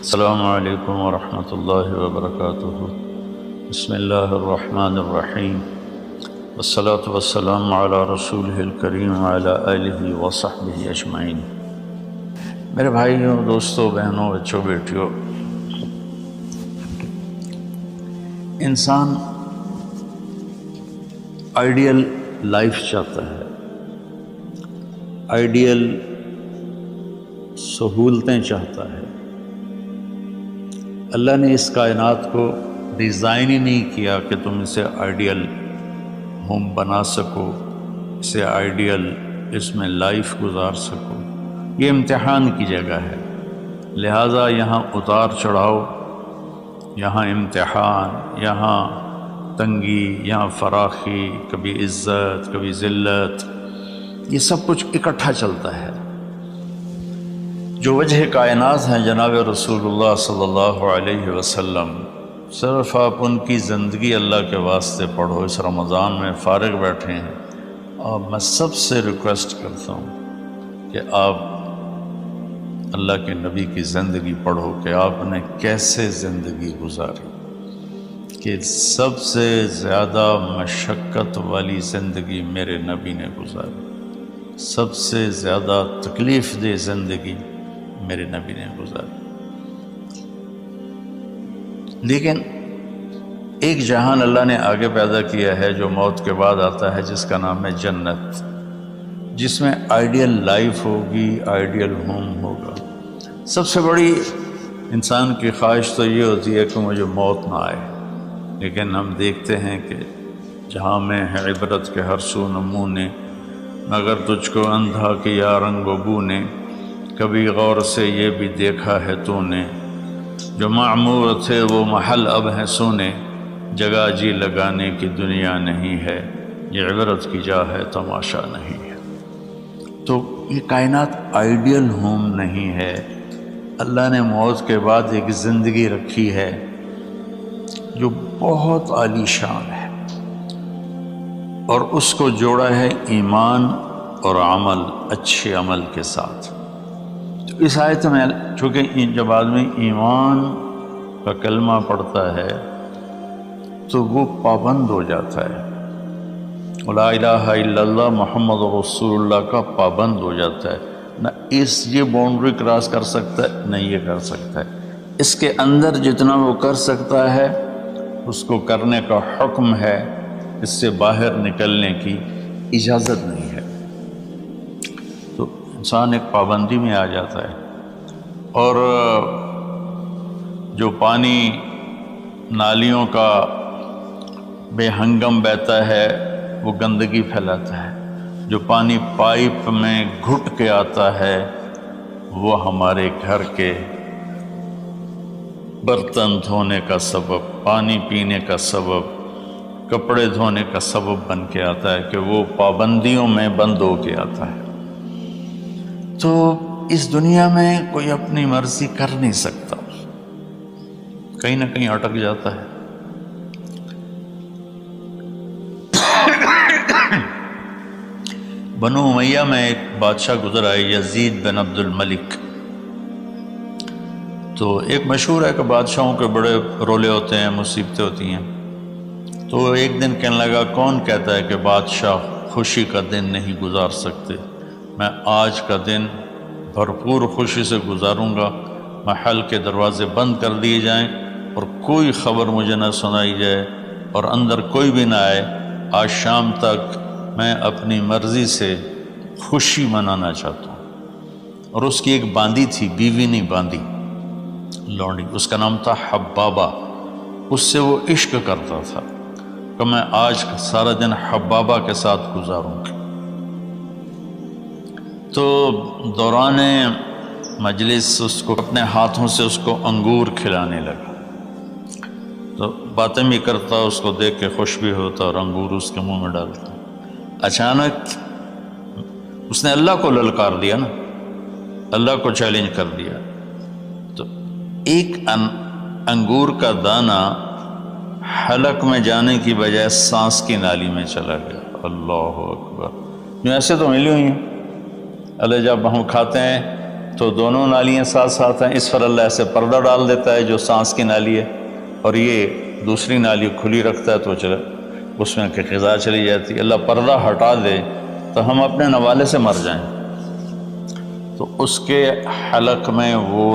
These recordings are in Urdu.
السلام علیکم ورحمۃ اللہ وبرکاتہ۔ بسم اللہ الرحمن الرحیم، والصلاة والسلام علی رسولہ الکریم وعلی آلہ وصحبہ اجمعین۔ میرے بھائیوں، دوستوں، بہنوں، بچوں، بیٹیوں، انسان آئیڈیل لائف چاہتا ہے، آئیڈیل سہولتیں چاہتا ہے۔ اللہ نے اس کائنات کو ڈیزائن ہی نہیں کیا کہ تم اسے آئیڈیل ہوم بنا سکو، اسے آئیڈیل اس میں لائف گزار سکو۔ یہ امتحان کی جگہ ہے، لہٰذا یہاں اتار چڑھاؤ، یہاں امتحان، یہاں تنگی، یہاں فراخی، کبھی عزت، کبھی ذلت، یہ سب کچھ اکٹھا چلتا ہے۔ جو وجہ کائنات ہیں جناب رسول اللہ صلی اللہ علیہ وسلم، صرف آپ ان کی زندگی اللہ کے واسطے پڑھو۔ اس رمضان میں فارغ بیٹھے ہیں، اور میں سب سے ریکویسٹ کرتا ہوں کہ آپ اللہ کے نبی کی زندگی پڑھو کہ آپ نے کیسے زندگی گزاری، کہ سب سے زیادہ مشقت والی زندگی میرے نبی نے گزاری، سب سے زیادہ تکلیف دہ زندگی میرے نبی نے گزاری۔ لیکن ایک جہان اللہ نے آگے پیدا کیا ہے جو موت کے بعد آتا ہے، جس کا نام ہے جنت، جس میں آئیڈیل لائف ہوگی، آئیڈیل ہوم ہوگا۔ سب سے بڑی انسان کی خواہش تو یہ ہوتی ہے کہ مجھے موت نہ آئے، لیکن ہم دیکھتے ہیں کہ جہاں میں ہے عبرت کے ہر سو نمونے، مگر تجھ کو اندھا کیا رنگ و بو نے، کبھی غور سے یہ بھی دیکھا ہے تو نے، جو معمور تھے وہ محل اب ہیں سونے، جگہ جی لگانے کی دنیا نہیں ہے، یہ عبرت کی جا ہے تماشا نہیں ہے۔ تو یہ کائنات آئیڈیل ہوم نہیں ہے۔ اللہ نے موت کے بعد ایک زندگی رکھی ہے جو بہت عالی شان ہے، اور اس کو جوڑا ہے ایمان اور عمل، اچھے عمل کے ساتھ۔ تو اس آیت میں چونکہ جب آدمی ایمان کا کلمہ پڑھتا ہے تو وہ پابند ہو جاتا ہے، لا الہ الا اللہ محمد رسول اللہ کا پابند ہو جاتا ہے، نہ یہ باؤنڈری کراس کر سکتا ہے، نہ یہ کر سکتا ہے۔ اس کے اندر جتنا وہ کر سکتا ہے اس کو کرنے کا حکم ہے، اس سے باہر نکلنے کی اجازت نہیں ہے۔ تو انسان ایک پابندی میں آ جاتا ہے، اور جو پانی نالیوں کا بے ہنگم بہتا ہے وہ گندگی پھیلاتا ہے، جو پانی پائپ میں گھٹ کے آتا ہے وہ ہمارے گھر کے برتن دھونے کا سبب، پانی پینے کا سبب، کپڑے دھونے کا سبب بن کے آتا ہے، کہ وہ پابندیوں میں بند ہو کے آتا ہے۔ تو اس دنیا میں کوئی اپنی مرضی کر نہیں سکتا، کہیں نہ کہیں اٹک جاتا ہے۔ بنو امیہ میں ایک بادشاہ گزر آئے، یزید بن عبد الملک۔ تو ایک مشہور ہے کہ بادشاہوں کے بڑے رولے ہوتے ہیں، مصیبتیں ہوتی ہیں۔ تو ایک دن کہنے لگا، کون کہتا ہے کہ بادشاہ خوشی کا دن نہیں گزار سکتے؟ میں آج کا دن بھرپور خوشی سے گزاروں گا، محل کے دروازے بند کر دیے جائیں اور کوئی خبر مجھے نہ سنائی جائے اور اندر کوئی بھی نہ آئے۔ آج شام تک میں اپنی مرضی سے خوشی منانا چاہتا ہوں۔ اور اس کی ایک باندی تھی، بیوی نہیں باندی، لونڈی، اس کا نام تھا حبابہ۔ اس سے وہ عشق کرتا تھا کہ میں آج سارا دن حبابہ کے ساتھ گزاروں گا۔ تو دوران مجلس اس کو اپنے ہاتھوں سے اس کو انگور کھلانے لگا، تو باتیں بھی کرتا، اس کو دیکھ کے خوش بھی ہوتا اور انگور اس کے منہ میں ڈالتا۔ اچانک اس نے اللہ کو للکار دیا نا، اللہ کو چیلنج کر دیا، تو ایک انگور کا دانہ حلق میں جانے کی بجائے سانس کی نالی میں چلا گیا۔ اللہ اکبر! ایسے تو ملی ہوئی ہیں، اللہ جب ہم کھاتے ہیں تو دونوں نالیاں ساتھ ساتھ ہیں، اس پر اللہ ایسے پردہ ڈال دیتا ہے جو سانس کی نالی ہے، اور یہ دوسری نالی کھلی رکھتا ہے تو اس میں کہ غذا چلی جاتی ہے۔ اللہ پردہ ہٹا دے تو ہم اپنے نوالے سے مر جائیں، تو اس کے حلق میں وہ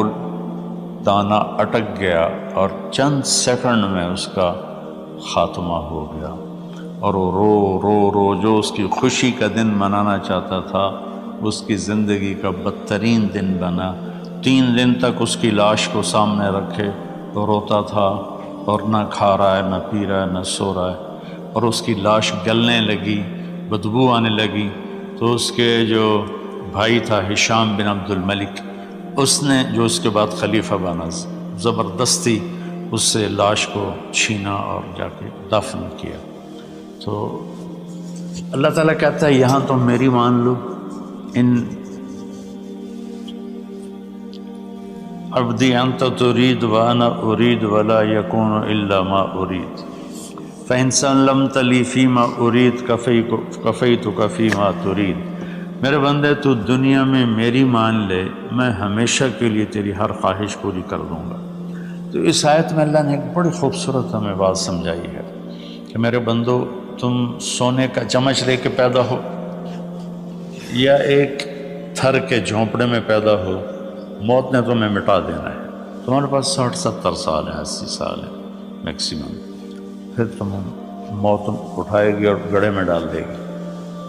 دانہ اٹک گیا اور چند سیکنڈ میں اس کا خاتمہ ہو گیا، اور وہ رو رو رو جو اس کی خوشی کا دن منانا چاہتا تھا اس کی زندگی کا بدترین دن بنا۔ 3 دن تک اس کی لاش کو سامنے رکھے تو روتا تھا، اور نہ کھا رہا ہے، نہ پی رہا ہے، نہ سو رہا ہے، اور اس کی لاش گلنے لگی، بدبو آنے لگی۔ تو اس کے جو بھائی تھا ہشام بن عبد الملک، اس نے جو اس کے بعد خلیفہ بنا، زبردستی اس سے لاش کو چھینا اور جا کے دفن کیا۔ تو اللہ تعالیٰ کہتا ہے یہاں تم میری مان لو، ان عبدی انت ترید وانا ارید ولا یکون الا ما ارید فإن سلمت لی فیما ارید کفیتک فیما ترید۔ میرے بندے تو دنیا میں میری مان لے، میں ہمیشہ کے لیے تیری ہر خواہش پوری کر دوں گا۔ تو اس آیت میں اللہ نے ایک بڑی خوبصورت ہمیں بات سمجھائی ہے کہ میرے بندو، تم سونے کا چمچ لے کے پیدا ہو یا ایک تھر کے جھونپڑے میں پیدا ہو، موت نے تمہیں مٹا دینا ہے۔ تمہارے پاس 60-70 سال ہیں، 80 سال ہیں میکسیمم، پھر موت اٹھائے گی اور گڑھے میں ڈال دے گی۔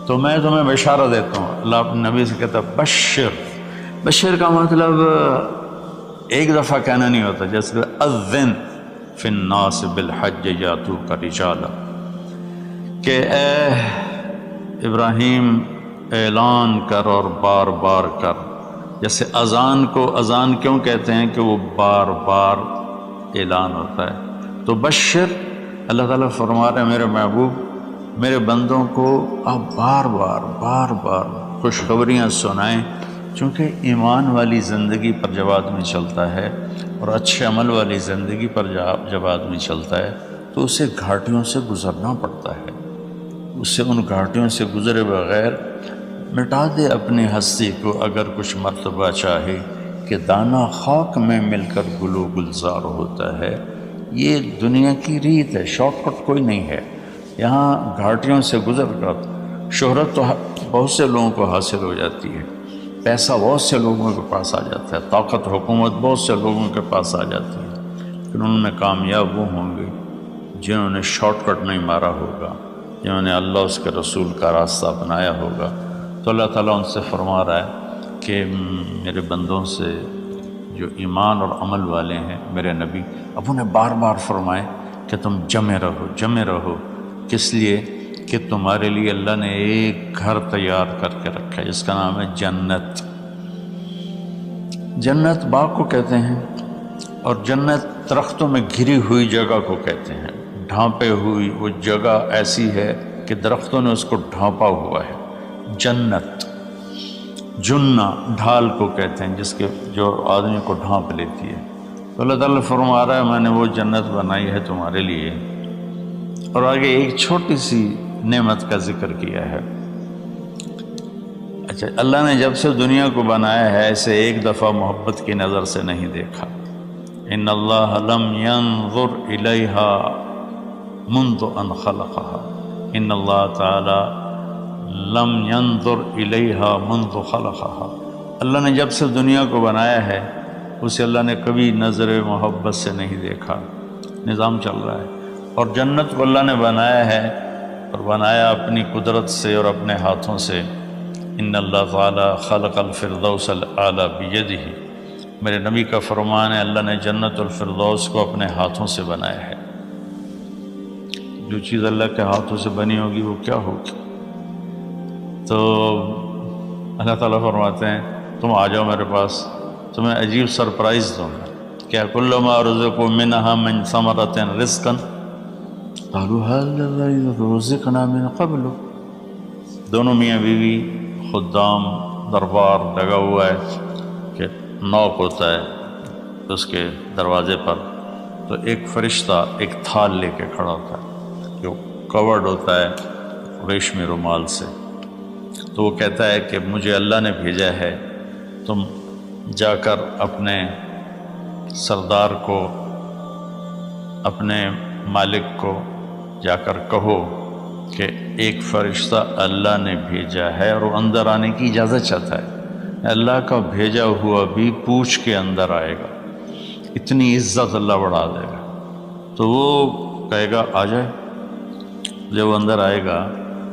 تو میں تمہیں بشارہ دیتا ہوں، اللہ اپنے نبی سے کہتا ہے بشر کا مطلب ایک دفعہ کہنا نہیں ہوتا، جیسے اذن فی الناس بالحج یاتوک رجالا، کہ اے ابراہیم اعلان کر اور بار بار کر۔ جیسے اذان کو اذان کیوں کہتے ہیں کہ وہ بار بار اعلان ہوتا ہے، تو بشر اللہ تعالیٰ فرما رہے ہیں میرے محبوب، میرے بندوں کو آپ بار بار خوشخبریاں سنائیں، چونکہ ایمان والی زندگی پر جب آدمی چلتا ہے اور اچھے عمل والی زندگی پر جب آدمی چلتا ہے تو اسے گھاٹیوں سے گزرنا پڑتا ہے، اسے ان گھاٹیوں سے گزرے بغیر مٹا دے اپنی ہستی کو اگر کچھ مرتبہ چاہے کہ دانہ خاک میں مل کر گل و گلزار ہوتا ہے۔ یہ دنیا کی ریت ہے، شارٹ کٹ کوئی نہیں ہے۔ یہاں گھاٹیوں سے گزر کر شہرت تو بہت سے لوگوں کو حاصل ہو جاتی ہے، پیسہ بہت سے لوگوں کے پاس آ جاتا ہے، طاقت حکومت بہت سے لوگوں کے پاس آ جاتی ہے، لیکن ان میں کامیاب وہ ہوں گے جنہوں نے شارٹ کٹ نہیں مارا ہوگا، جنہوں نے اللہ اس کے رسول کا راستہ اپنایا ہوگا۔ تو اللہ تعالیٰ ان سے فرما رہا ہے کہ میرے بندوں سے جو ایمان اور عمل والے ہیں، میرے نبی اب انہیں بار بار فرمائے کہ تم جمے رہو، کس لیے کہ تمہارے لیے اللہ نے ایک گھر تیار کر کے رکھا ہے جس کا نام ہے جنت۔ جنت باغ کو کہتے ہیں، اور جنت درختوں میں گھری ہوئی جگہ کو کہتے ہیں، ڈھانپے ہوئی وہ جگہ ایسی ہے کہ درختوں نے اس کو ڈھانپا ہوا ہے۔ جنت جنہ ڈھال کو کہتے ہیں جس کے جو آدمی کو ڈھانپ لیتی ہے۔ تو اللہ تعالیٰ فرما رہا ہے میں نے وہ جنت بنائی ہے تمہارے لیے، اور آگے ایک چھوٹی سی نعمت کا ذکر کیا ہے۔ اچھا، اللہ نے جب سے دنیا کو بنایا ہے اسے ایک دفعہ محبت کی نظر سے نہیں دیکھا۔ ان اللہ لم ينظر الیہا منذ ان خلقها، ان اللہ تعالی لم ينظر الیہا منذ خلقها، اللہ نے جب سے دنیا کو بنایا ہے اسے اللہ نے کبھی نظر محبت سے نہیں دیکھا۔ نظام چل رہا ہے، اور جنت کو اللہ نے بنایا ہے، اور بنایا اپنی قدرت سے اور اپنے ہاتھوں سے۔ ان اللہ تعالی خلق الفردوس الاعلی بیدہ، میرے نبی کا فرمان ہے اللہ نے جنت الفردوس کو اپنے ہاتھوں سے بنایا ہے۔ جو چیز اللہ کے ہاتھوں سے بنی ہوگی وہ کیا ہوگی؟ تو اللہ تعالیٰ فرماتے ہیں تم آ جاؤ میرے پاس، تمہیں عجیب سرپرائز دوں گا۔ کیا کلما رزقوا منها من ثمرۃ رزقا قالوا هذا رزقنا من قبل، دونوں میاں بیوی خدام دربار لگا ہوا ہے کہ نوک ہوتا ہے اس کے دروازے پر، تو ایک فرشتہ ایک تھال لے کے کھڑا ہوتا ہے جو کورڈ ہوتا ہے ریشمی رومال سے، تو وہ کہتا ہے کہ مجھے اللہ نے بھیجا ہے، تم جا کر اپنے سردار کو، اپنے مالک کو جا کر کہو کہ ایک فرشتہ اللہ نے بھیجا ہے اور وہ اندر آنے کی اجازت چاہتا ہے، اللہ کا بھیجا ہوا بھی پوچھ کے اندر آئے گا، اتنی عزت اللہ بڑھا دے گا۔ تو وہ کہے گا آ جائے۔ جب وہ اندر آئے گا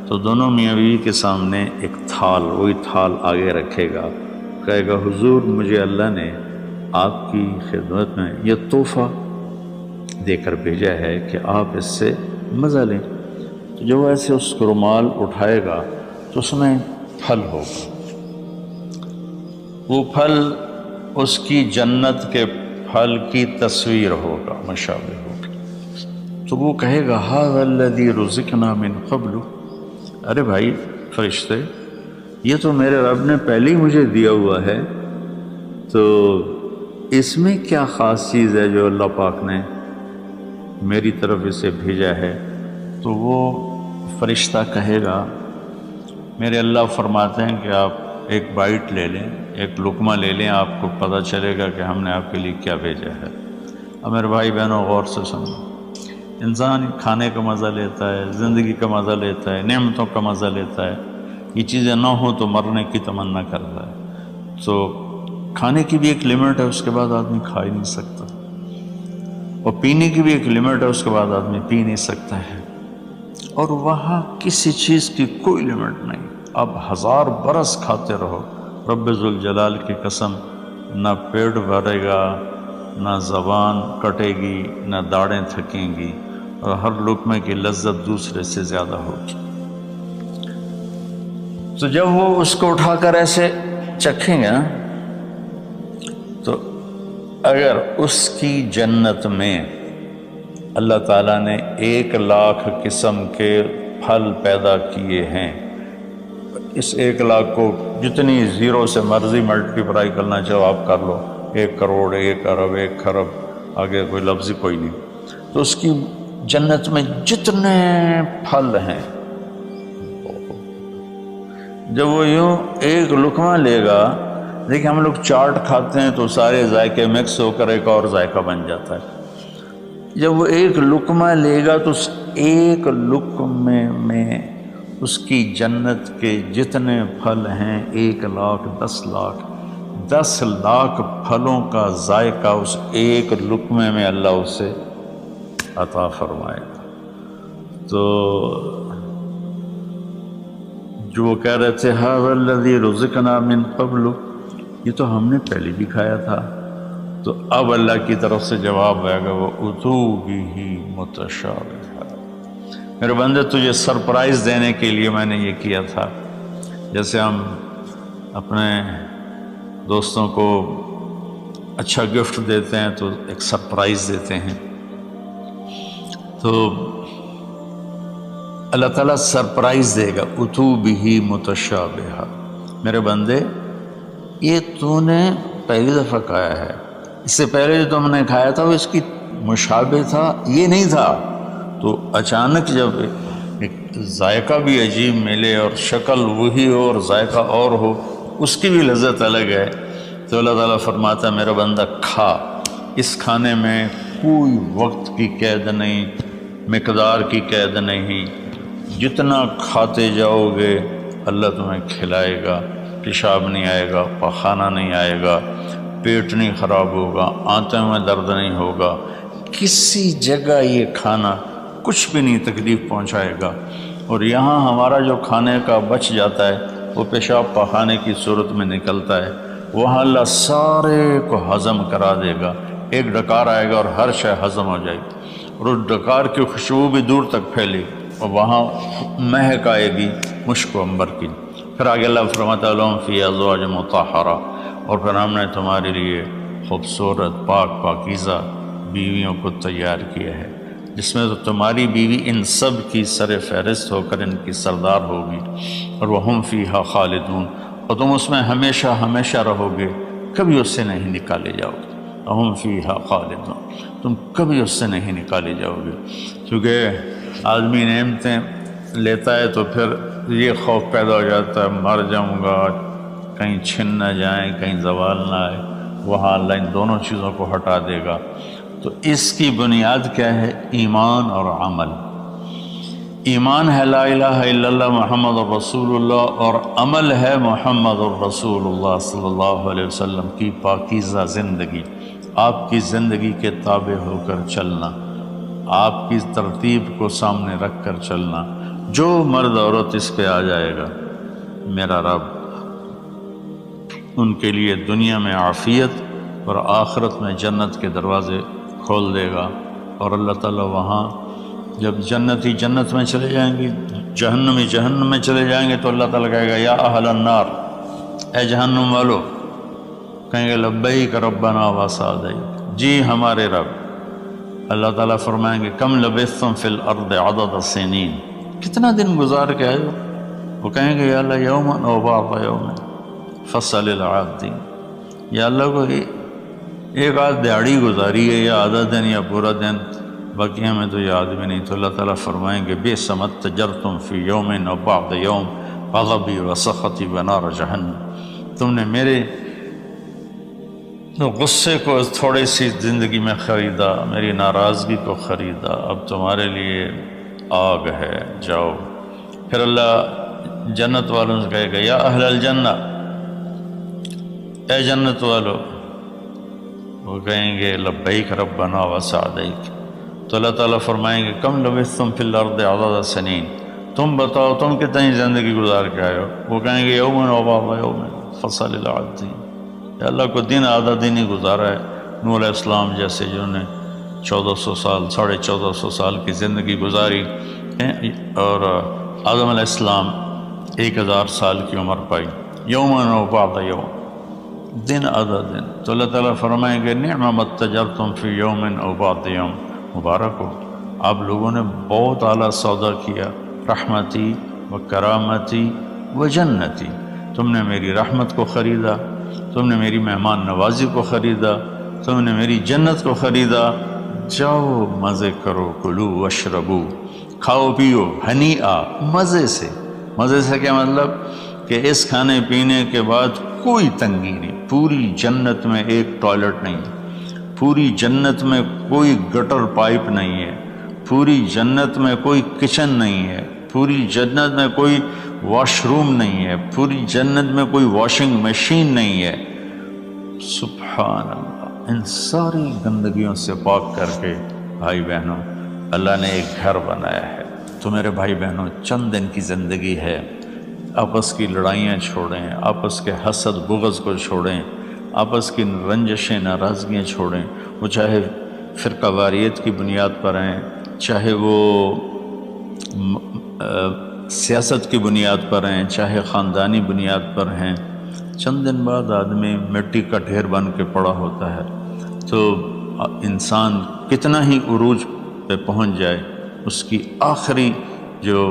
تو دونوں میاں بیوی کے سامنے ایک تھال، وہی تھال آگے رکھے گا، کہے گا حضور مجھے اللہ نے آپ کی خدمت میں یہ تحفہ دے کر بھیجا ہے کہ آپ اس سے مزہ لیں۔ تو جب وہ ایسے اس کو رومال اٹھائے گا تو اس میں پھل ہوگا، وہ پھل اس کی جنت کے پھل کی تصویر ہوگا، مشابہ ہوگا۔ تو وہ کہے گا ھذا الذی رزقنا من قبل، ارے بھائی فرشتے یہ تو میرے رب نے پہلے ہی مجھے دیا ہوا ہے، تو اس میں کیا خاص چیز ہے جو اللہ پاک نے میری طرف اسے بھیجا ہے؟ تو وہ فرشتہ کہے گا میرے اللہ فرماتے ہیں کہ آپ ایک بائٹ لے لیں، ایک لقمہ لے لیں، آپ کو پتہ چلے گا کہ ہم نے آپ کے لیے کیا بھیجا ہے۔ اب میرے بھائی بہنوں غور سے سنو، انسان کھانے کا مزہ لیتا ہے، زندگی کا مزہ لیتا ہے، نعمتوں کا مزہ لیتا ہے، یہ چیزیں نہ ہوں تو مرنے کی تمنا کرتا ہے۔ تو کھانے کی بھی ایک لمٹ ہے، اس کے بعد آدمی کھا ہی نہیں سکتا، اور پینے کی بھی ایک لمٹ ہے، اس کے بعد آدمی پی نہیں سکتا ہے، اور وہاں کسی چیز کی کوئی لمٹ نہیں، اب 1000 برس کھاتے رہو، رب ذوالجلال کی قسم نہ پیٹ بھرے گا، نہ زبان کٹے گی، نہ داڑیں تھکیں گی، اور ہر لقمے کی لذت دوسرے سے زیادہ ہوگی۔ تو جب وہ اس کو اٹھا کر ایسے چکھیں گے نا، تو اگر اس کی جنت میں اللہ تعالیٰ نے 1,00,000 قسم کے پھل پیدا کیے ہیں، اس 1,00,000 کو جتنی زیرو سے مرضی ملٹیپلائی کرنا چاہو آپ کر لو، 1 کروڑ، 1 ارب، 1 خرب، آگے کوئی لفظ ہی کوئی نہیں۔ تو اس کی جنت میں جتنے پھل ہیں، جب وہ یوں ایک لقمہ لے گا، دیکھیں ہم لوگ چاٹ کھاتے ہیں تو سارے ذائقے مکس ہو کر ایک اور ذائقہ بن جاتا ہے، جب وہ ایک لقمہ لے گا تو اس ایک لقمے میں اس کی جنت کے جتنے پھل ہیں 1,00,000، 10,00,000، 10,00,000 پھلوں کا ذائقہ اس ایک لقمے میں اللہ اسے عطا فرمائے گا۔ تو جو وہ کہہ رہے تھے ھذا الذی رزقنا من قبل، یہ تو ہم نے پہلے بھی کھایا تھا، تو اب اللہ کی طرف سے جواب آئے گا وہ اتو بہ متشابہا، میرے بندے تجھے سرپرائز دینے کے لیے میں نے یہ کیا تھا۔ جیسے ہم اپنے دوستوں کو اچھا گفٹ دیتے ہیں تو ایک سرپرائز دیتے ہیں، تو اللہ تعالیٰ سرپرائز دے گا اتو بہ متشابہا، میرے بندے یہ تو نے پہلی دفعہ کھایا ہے، اس سے پہلے جو تم نے کھایا تھا وہ اس کی مشابہ تھا، یہ نہیں تھا۔ تو اچانک جب ایک ذائقہ بھی عجیب ملے اور شکل وہی ہو اور ذائقہ اور ہو، اس کی بھی لذت الگ ہے، تو اللہ تعالیٰ فرماتا ہے میرا بندہ کھا، اس کھانے میں کوئی وقت کی قید نہیں، مقدار کی قید نہیں، جتنا کھاتے جاؤ گے اللہ تمہیں کھلائے گا، پیشاب نہیں آئے گا، پخانہ نہیں آئے گا، پیٹ نہیں خراب ہوگا، آنتوں میں درد نہیں ہوگا، کسی جگہ یہ کھانا کچھ بھی نہیں تکلیف پہنچائے گا۔ اور یہاں ہمارا جو کھانے کا بچ جاتا ہے وہ پیشاب پخانے کی صورت میں نکلتا ہے، وہاں اللہ سارے کو ہضم کرا دے گا، ایک ڈکار آئے گا اور ہر شے ہضم ہو جائے گی، اور اس ڈکار کی خوشبو بھی دور تک پھیلے، اور وہاں مہک آئے گی مشک و عنبر کی۔ پھر آگے اللہ فرماتا لہم فیہا ازواج مطہرہ، اور پھر ہم نے تمہارے لیے خوبصورت پاک پاکیزہ بیویوں کو تیار کیا ہے، جس میں تو تمہاری بیوی ان سب کی سر فہرست ہو کر ان کی سردار ہوگی، اور وہم فیہا خالدون، اور تم اس میں ہمیشہ ہمیشہ رہو گے، کبھی اس سے نہیں نکالے جاؤ گے، وہم فیہا خالدون، تم کبھی اس سے نہیں نکالے جاؤ گے۔ کیونکہ آدمی نعمتیں لیتا ہے تو پھر یہ خوف پیدا ہو جاتا ہے مر جاؤں گا، کہیں چھن نہ جائیں، کہیں زوال نہ آئے، وہاں اللہ ان دونوں چیزوں کو ہٹا دے گا۔ تو اس کی بنیاد کیا ہے؟ ایمان اور عمل۔ ایمان ہے لا الہ الا اللہ محمد الرسول اللہ، اور عمل ہے محمد الرسول اللہ صلی اللہ علیہ وسلم کی پاکیزہ زندگی، آپ کی زندگی کے تابع ہو کر چلنا، آپ کی ترتیب کو سامنے رکھ کر چلنا۔ جو مرد عورت اس پہ آ جائے گا، میرا رب ان کے لیے دنیا میں عافیت اور آخرت میں جنت کے دروازے کھول دے گا۔ اور اللہ تعالیٰ وہاں جب جنتی جنت میں چلے جائیں گے، جہنمی جہنم میں چلے جائیں گے، تو اللہ تعالیٰ کہے گا یا اہل النار، اے جہنم والو، کہیں گے لبیک ربنا وسعدیک، جی ہمارے رب۔ اللہ تعالیٰ فرمائیں گے کم لبثتم فی الارض عدد السنین، کتنا دن گزار کے آئے ہو؟ وہ کہیں گے یا اللہ یوما او بعض یوم فصل العادین، یا اللہ کو ایک آدھ دیہڑی گزاری ہے، یا آدھا دن یا پورا دن، باقی ہمیں تو یاد بھی نہیں۔ تو اللہ تعالیٰ فرمائیں گے بئس ما اتجرتم فی یوم او بعض یوم غضبی وسخطی ونار جہنم، تم نے میرے غصے کو تھوڑی سی زندگی میں خریدا، میری ناراضگی کو خریدا، اب تمہارے لیے آگ ہے، جاؤ۔ پھر اللہ جنت والوں سے کہے گا یا اہل الجنہ، اے جنت والو، وہ کہیں گے لبیک ربنا وسعدیک۔ تو اللہ تعالیٰ فرمائیں گے کم لبثتم فی الارض عدد سنین، تم بتاؤ تم کتنی زندگی گزار کے آئے ہو؟ وہ کہیں گے یوم و بعض یوم فصل العادین، یا اللہ کو دن آدھا دن ہی گزارا ہے۔ نوح علیہ السلام جیسے جنہوں نے 1400 سال 1450 سال کی زندگی گزاری، اور آدم علیہ السلام 1000 سال کی عمر پائی، یوم و بعض یوم، دن آدھا دن۔ تو اللہ تعالیٰ فرمائیں گے نعم ما اتجرتم فی یوم او بعض یوم، مبارک ہو، آپ لوگوں نے بہت اعلیٰ سودا کیا، رحمتی و کرامتی و جنتی، تم نے میری رحمت کو خریدا، تم نے میری مہمان نوازی کو خریدا، تم نے میری جنت کو خریدا، جاؤ مزے کرو، کلو واشربو، کھاؤ پیو، ہنیئا، مزے سے۔ مزے سے کیا مطلب؟ کہ اس کھانے پینے کے بعد کوئی تنگی نہیں، پوری جنت میں ایک ٹوائلٹ نہیں، پوری جنت میں کوئی گٹر پائپ نہیں ہے، پوری جنت میں کوئی کچن نہیں ہے، پوری جنت میں کوئی واش روم نہیں ہے، پوری جنت میں کوئی واشنگ مشین نہیں ہے۔ سبحان اللہ، ان ساری گندگیوں سے پاک کر کے بھائی بہنوں اللہ نے ایک گھر بنایا ہے۔ تو میرے بھائی بہنوں چند دن کی زندگی ہے، آپس کی لڑائیاں چھوڑیں، آپس کے حسد بغض کو چھوڑیں، آپس کی رنجشیں ناراضگیاں چھوڑیں، وہ چاہے فرقہ واریت کی بنیاد پر ہیں، چاہے وہ سیاست کی بنیاد پر ہیں، چاہے خاندانی بنیاد پر ہیں۔ چند دن بعد آدمی مٹی کا ڈھیر بن کے پڑا ہوتا ہے، تو انسان کتنا ہی عروج پہ پہنچ جائے، اس کی آخری جو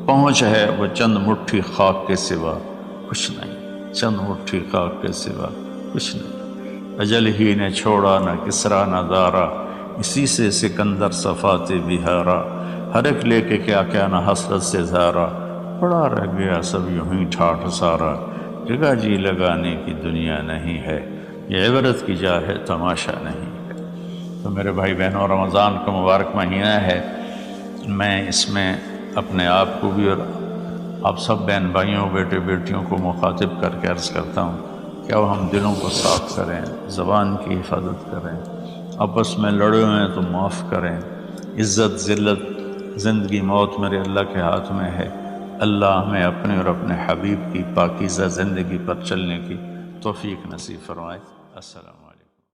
پہنچ ہے وہ چند مٹھی خاک کے سوا کچھ نہیں، چند مٹھی خاک کے سوا کچھ نہیں۔ اجل ہی نے چھوڑا نہ کسرا نہ دارا، اسی سے سکندر صفات بہارا، ہر ایک لے کے کیا کیا نہ حسرت سے زارا، پڑا رہ گیا سب یوں ہی ٹھاٹھ سارا، جگہ جی لگانے کی دنیا نہیں ہے، یہ عبرت کی جا ہے تماشا نہیں ہے۔ تو میرے بھائی بہنوں رمضان کا مبارک مہینہ ہے، میں اس میں اپنے آپ کو بھی اور آپ سب بہن بھائیوں بیٹے بیٹیوں کو مخاطب کر کے عرض کرتا ہوں کہ اب ہم دلوں کو صاف کریں، زبان کی حفاظت کریں، آپس میں لڑے ہوئے ہیں تو معاف کریں، عزت ذلت زندگی موت میرے اللہ کے ہاتھ میں ہے۔ اللہ ہمیں اپنے اور اپنے حبیب کی پاکیزہ زندگی پر چلنے کی توفیق نصیب فرمائے۔ السلام علیکم۔